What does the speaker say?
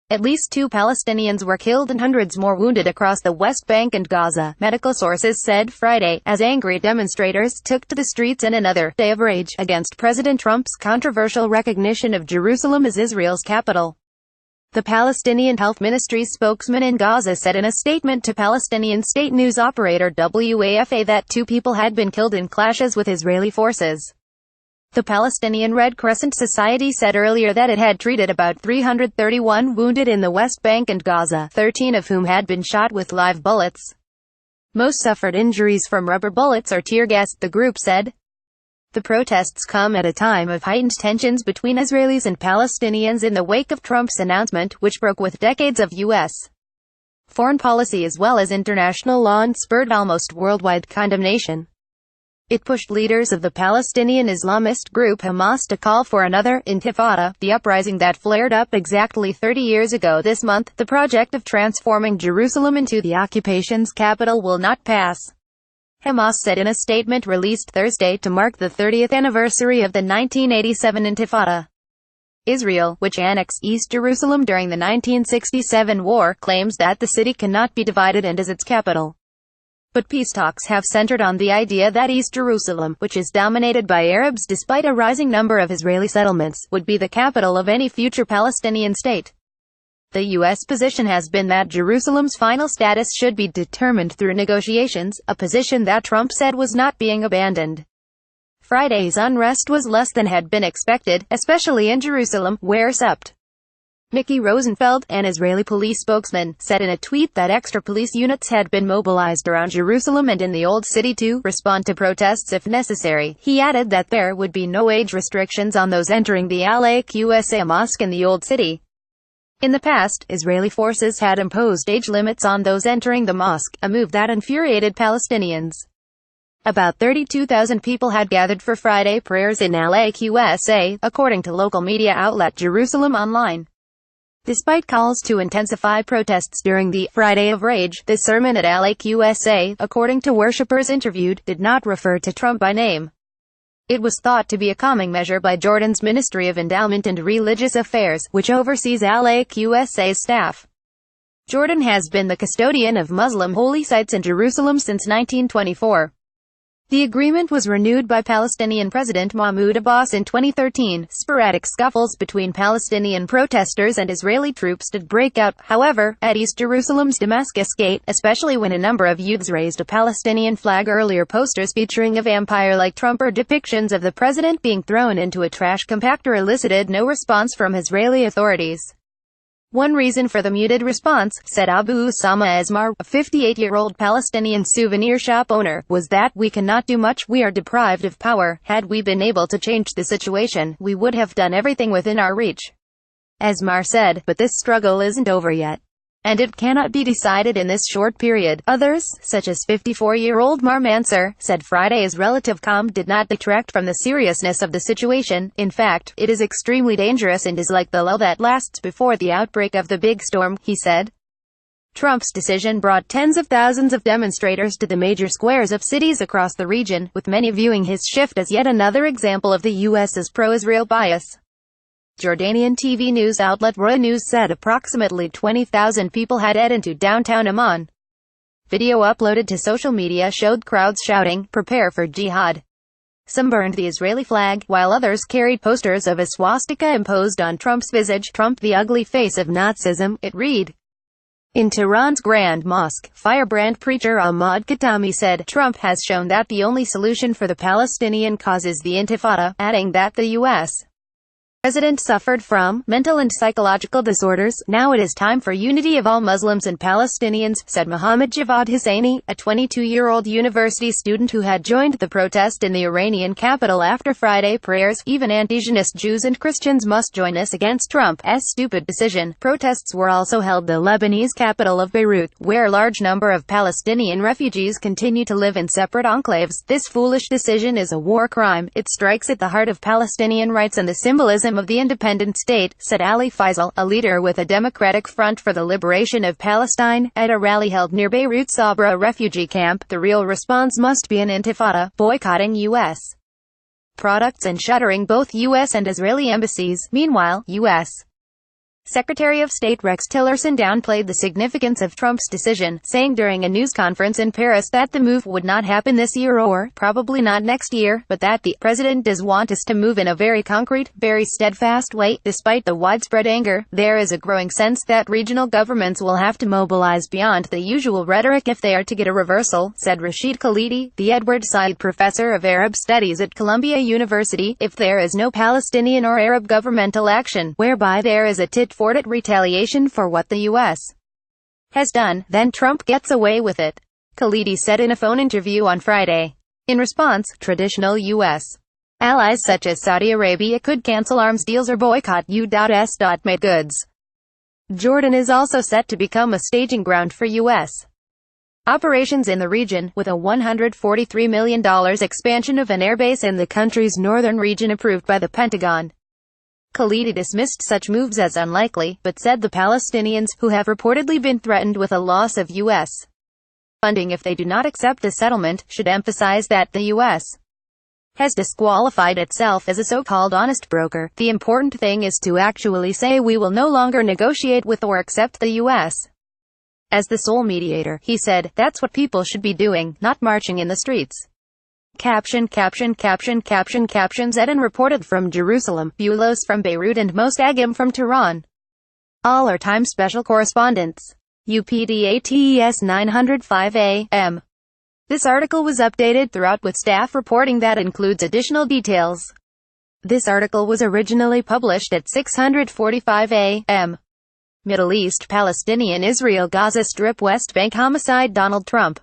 At least 2 Palestinians were killed and hundreds more wounded across the West Bank and Gaza, medical sources said Friday, as angry demonstrators took to the streets in another day of rage against President Trump's controversial recognition of Jerusalem as Israel's capital. The Palestinian Health Ministry's spokesman in Gaza said in a statement to Palestinian state news operator WAFA that 2 people had been killed in clashes with Israeli forces. The Palestinian Red Crescent Society said earlier that it had treated about 331 wounded in the West Bank and Gaza, 13 of whom had been shot with live bullets. Most suffered injuries from rubber bullets or tear gas, the group said. The protests come at a time of heightened tensions between Israelis and Palestinians in the wake of Trump's announcement, which broke with decades of U.S. foreign policy as well as international law and spurred almost worldwide condemnation. It pushed leaders of the Palestinian Islamist group Hamas to call for another intifada, the uprising that flared up exactly 30 years ago this month. The project of transforming Jerusalem into the occupation's capital will not pass, Hamas said in a statement released Thursday to mark the 30th anniversary of the 1987 Intifada. Israel, which annexed East Jerusalem during the 1967 war, claims that the city cannot be divided and is its capital. But peace talks have centered on the idea that East Jerusalem, which is dominated by Arabs despite a rising number of Israeli settlements, would be the capital of any future Palestinian state. The U.S. position has been that Jerusalem's final status should be determined through negotiations, a position that Trump said was not being abandoned. Friday's unrest was less than had been expected, especially in Jerusalem, where Supt. Mickey Rosenfeld, an Israeli police spokesman, said in a tweet that extra police units had been mobilized around Jerusalem and in the Old City to respond to protests if necessary. He added that there would be no age restrictions on those entering the Al-Aqsa mosque in the Old City. In the past, Israeli forces had imposed age limits on those entering the mosque, a move that infuriated Palestinians. About 32,000 people had gathered for Friday prayers in Al-Aqsa, according to local media outlet Jerusalem Online. Despite calls to intensify protests during the Friday of Rage, the sermon at Al-Aqsa, according to worshippers interviewed, did not refer to Trump by name. It was thought to be a calming measure by Jordan's Ministry of Endowment and Religious Affairs, which oversees Al-Aqsa's staff. Jordan has been the custodian of Muslim holy sites in Jerusalem since 1924. The agreement was renewed by Palestinian President Mahmoud Abbas in 2013. Sporadic scuffles between Palestinian protesters and Israeli troops did break out, however, at East Jerusalem's Damascus Gate, especially when a number of youths raised a Palestinian flag. Earlier posters featuring a vampire like Trump or depictions of the president being thrown into a trash compactor elicited no response from Israeli authorities. One reason for the muted response, said Abu Usama Esmar, a 58-year-old Palestinian souvenir shop owner, was that we cannot do much. We are deprived of power. Had we been able to change the situation, we would have done everything within our reach. Esmar said, but this struggle isn't over yet. And it cannot be decided in this short period. Others, such as 54-year-old Mar Mansur, said Friday's relative calm did not detract from the seriousness of the situation. In fact, it is extremely dangerous and is like the lull that lasts before the outbreak of the big storm, he said. Trump's decision brought tens of thousands of demonstrators to the major squares of cities across the region, with many viewing his shift as yet another example of the U.S.'s pro-Israel bias. Jordanian TV news outlet Roy News said approximately 20,000 people had headed into downtown Amman. Video uploaded to social media showed crowds shouting, "Prepare for jihad." Some burned the Israeli flag, while others carried posters of a swastika imposed on Trump's visage. Trump, the ugly face of Nazism, it read. In Tehran's Grand Mosque, firebrand preacher Ahmad Khatami said, Trump has shown that the only solution for the Palestinian cause is the Intifada, adding that the U.S. president suffered from mental and psychological disorders. Now it is time for unity of all Muslims and Palestinians, said Mohammad Javad Husseini, a 22-year-old university student who had joined the protest in the Iranian capital after Friday prayers. Even anti-Zionist Jews and Christians must join us against Trump's stupid decision. Protests were also held in the Lebanese capital of Beirut, where a large number of Palestinian refugees continue to live in separate enclaves. This foolish decision is a war crime. It strikes at the heart of Palestinian rights and the symbolism of the independent state, said Ali Faisal, a leader with a Democratic Front for the Liberation of Palestine, at a rally held near Beirut Sabra refugee camp. The real response must be an intifada, boycotting U.S. products and shuttering both U.S. and Israeli embassies. Meanwhile, U.S. Secretary of State Rex Tillerson downplayed the significance of Trump's decision, saying during a news conference in Paris that the move would not happen this year or probably not next year, but that the president does want us to move in a very concrete, very steadfast way. Despite the widespread anger, there is a growing sense that regional governments will have to mobilize beyond the usual rhetoric if they are to get a reversal, said Rashid Khalidi, the Edward Said Professor of Arab Studies at Columbia University. If there is no Palestinian or Arab governmental action, whereby there is a tit-for-tat retaliation for what the U.S. has done, then Trump gets away with it, Khalidi said in a phone interview on Friday. In response, traditional U.S. allies such as Saudi Arabia could cancel arms deals or boycott U.S. made goods. Jordan is also set to become a staging ground for U.S. operations in the region, with a $143 million expansion of an airbase in the country's northern region approved by the Pentagon. Khalidi dismissed such moves as unlikely, but said the Palestinians, who have reportedly been threatened with a loss of U.S. funding if they do not accept the settlement, should emphasize that the U.S. has disqualified itself as a so-called honest broker. The important thing is to actually say we will no longer negotiate with or accept the U.S. as the sole mediator, he said. That's what people should be doing, not marching in the streets. Caption Zedin reported from Jerusalem, Bulos from Beirut and Mostagim from Tehran. All are Time Special Correspondents. UPDATES 905 AM. This article was updated throughout with staff reporting that includes additional details. This article was originally published at 6:45 AM. Middle East Palestinian Israel Gaza Strip West Bank homicide Donald Trump.